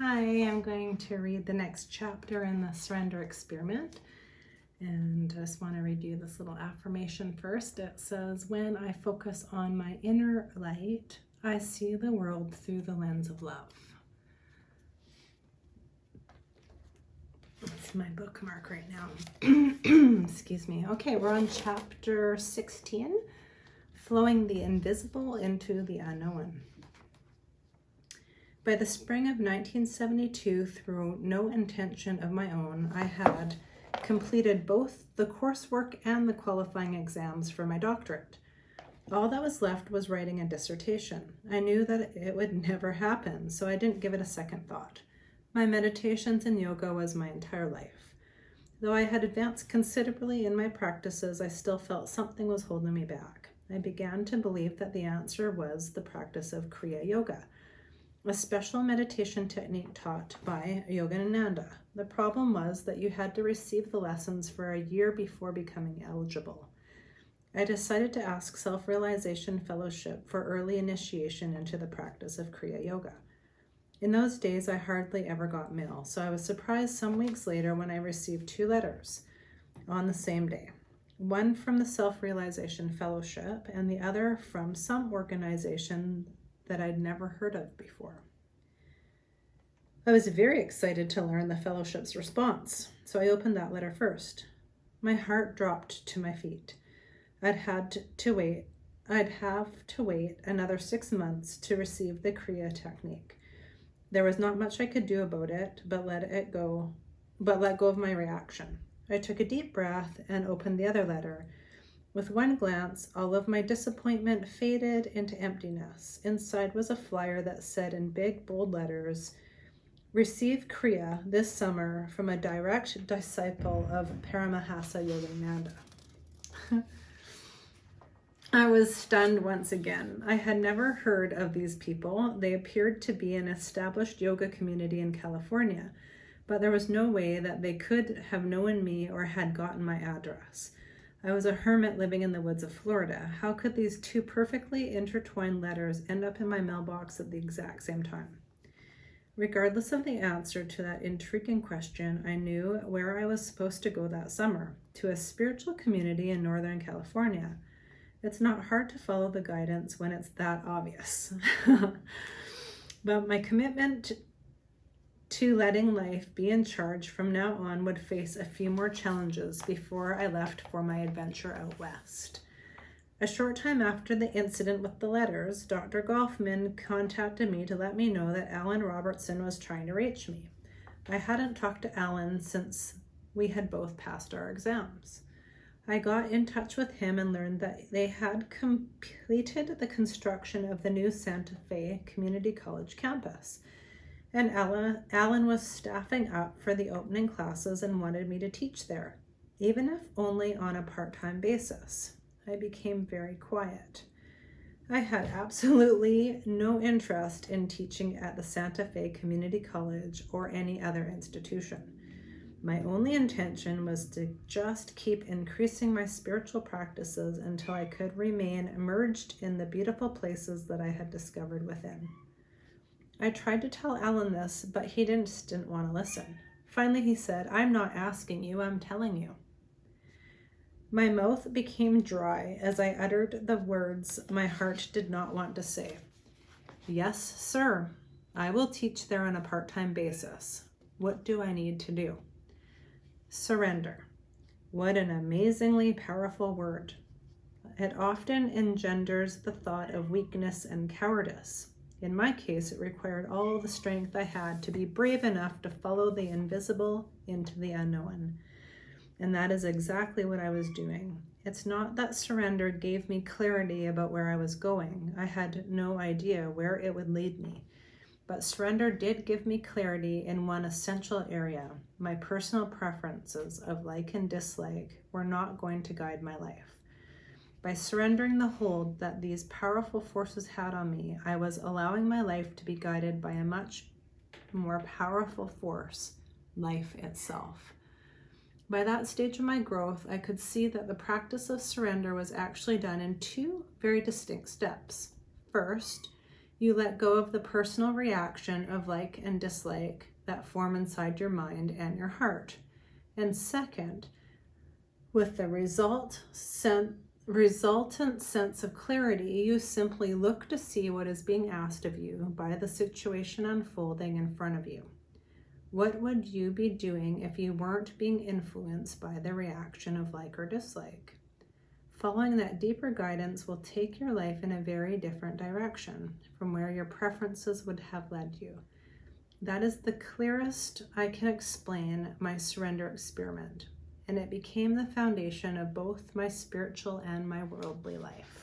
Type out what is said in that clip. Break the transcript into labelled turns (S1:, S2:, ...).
S1: Hi, I'm going to read the next chapter in the surrender experiment. And I just want to read you this little affirmation first. It says, when I focus on my inner light, I see the world through the lens of love. That's my bookmark right now. Excuse me. Okay, we're on chapter 16, flowing the invisible into the unknown. By the spring of 1972, through no intention of my own, I had completed both the coursework and the qualifying exams for my doctorate. All that was left was writing a dissertation. I knew that it would never happen, so I didn't give it a second thought. My meditations and yoga was my entire life. Though I had advanced considerably in my practices, I still felt something was holding me back. I began to believe that the answer was the practice of Kriya Yoga, a special meditation technique taught by Yogananda. The problem was that you had to receive the lessons for a year before becoming eligible. I decided to ask Self-Realization Fellowship for early initiation into the practice of Kriya Yoga. In those days, I hardly ever got mail, so I was surprised some weeks later when I received 2 letters on the same day. One from the Self-Realization Fellowship and the other from some organization that I'd never heard of before. I was very excited to learn the fellowship's response, so I opened that letter first. My heart dropped to my feet. I'd have to wait another 6 months to receive the Kriya technique. There was not much I could do about it, but let go of my reaction. I took a deep breath and opened the other letter. With one glance, all of my disappointment faded into emptiness. Inside was a flyer that said in big, bold letters, "Receive Kriya this summer from a direct disciple of Paramahasa Yogananda." I was stunned once again. I had never heard of these people. They appeared to be an established yoga community in California, but there was no way that they could have known me or had gotten my address. I was a hermit living in the woods of Florida. How could these 2 perfectly intertwined letters end up in my mailbox at the exact same time? Regardless of the answer to that intriguing question, I knew where I was supposed to go that summer, to a spiritual community in Northern California. It's not hard to follow the guidance when it's that obvious. But my commitment to letting life be in charge from now on would face a few more challenges before I left for my adventure out west. A short time after the incident with the letters, Dr. Golfman contacted me to let me know that Alan Robertson was trying to reach me. I hadn't talked to Alan since we had both passed our exams. I got in touch with him and learned that they had completed the construction of the new Santa Fe Community College campus. And Alan was staffing up for the opening classes and wanted me to teach there, even if only on a part-time basis. I became very quiet. I had absolutely no interest in teaching at the Santa Fe Community College or any other institution. My only intention was to just keep increasing my spiritual practices until I could remain immersed in the beautiful places that I had discovered within. I tried to tell Alan this, but he didn't want to listen. Finally, he said, "I'm not asking you, I'm telling you." My mouth became dry as I uttered the words my heart did not want to say. "Yes, sir. I will teach there on a part-time basis. What do I need to do?" Surrender. What an amazingly powerful word. It often engenders the thought of weakness and cowardice. In my case, it required all the strength I had to be brave enough to follow the invisible into the unknown. And that is exactly what I was doing. It's not that surrender gave me clarity about where I was going. I had no idea where it would lead me. But surrender did give me clarity in one essential area. My personal preferences of like and dislike were not going to guide my life. By surrendering the hold that these powerful forces had on me, I was allowing my life to be guided by a much more powerful force, life itself. By that stage of my growth, I could see that the practice of surrender was actually done in 2 very distinct steps. First, You let go of the personal reaction of like and dislike that form inside your mind and your heart. And second, with the resultant sense of clarity, you simply look to see what is being asked of you by the situation unfolding in front of you. What would you be doing if you weren't being influenced by the reaction of like or dislike? Following that deeper guidance will take your life in a very different direction from where your preferences would have led you. That is the clearest I can explain my surrender experiment, and it became the foundation of both my spiritual and my worldly life.